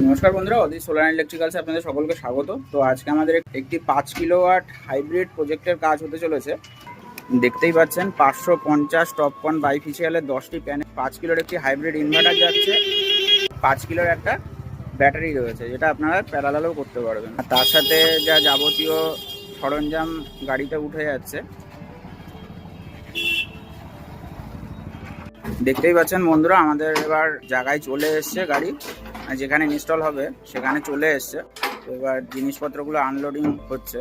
নমস্কার বন্ধুরা, অদিত solar and ইলেকট্রিক্যালসে আপনাদের সকলকে স্বাগত। তো আজকে আমাদের একটি 5 কিলোওয়াট হাইব্রিড প্রজেক্টের কাজ হতে চলেছে। দেখতেই পাচ্ছেন 550 টপকন বাইফিশিয়ালের 10টি প্যানেল, 5 কিলোর একটি হাইব্রিড ইনভার্টার যাচ্ছে, 5 কিলোর একটা ব্যাটারি রয়েছে যেটা আপনারা প্যারালালও করতে পারবেন। আর তার সাথে যা যাবতীয় সরঞ্জাম গাড়িতে উঠে যাচ্ছে। দেখতেই পাচ্ছেন বন্ধুরা, আমাদের এবার জায়গায় চলে এসছে গাড়ি, যেখানে ইনস্টল হবে সেখানে চলে এসছে। তো এবার জিনিসপত্রগুলো আনলোডিং হচ্ছে।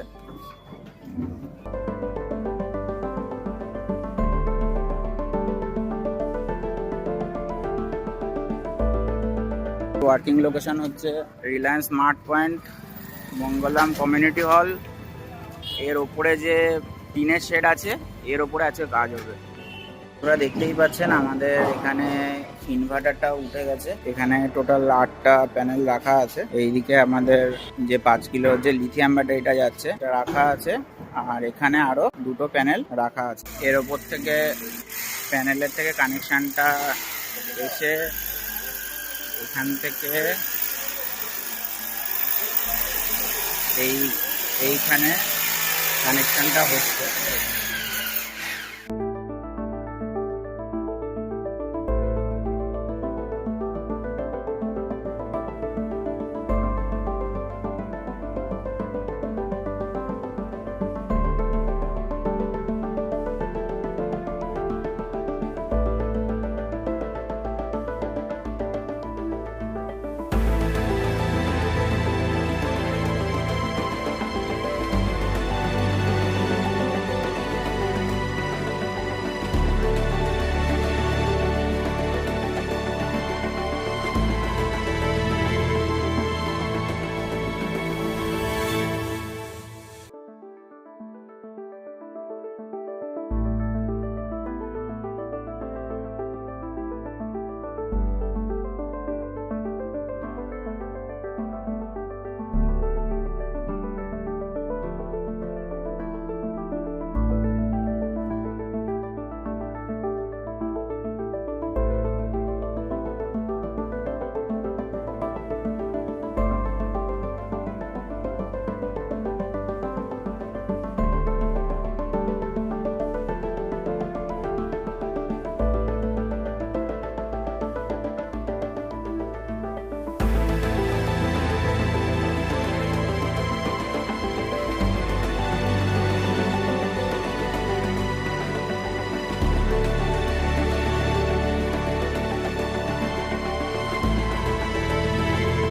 ওয়ার্কিং লোকেশন হচ্ছে Reliance smart point, Mangalam community hall. এর ওপরে যে টিনের শেড আছে এর ওপরে আছে কাজ হবে। আপনারা দেখতেই পাচ্ছেন আমাদের এখানে ইনভার্টারটা উঠে গেছে। এখানে টোটাল 8টা প্যানেল রাখা আছে। এইদিকে আমাদের যে 5 কিলোর যে লিথিয়াম ব্যাটারিটা যাচ্ছে এটা রাখা আছে, আর এখানে আরো 2টো প্যানেল রাখা আছে। এর ওপর থেকে প্যানেলের থেকে কানেকশনটা এসে এখান থেকে এইখানে কানেকশনটা হচ্ছে।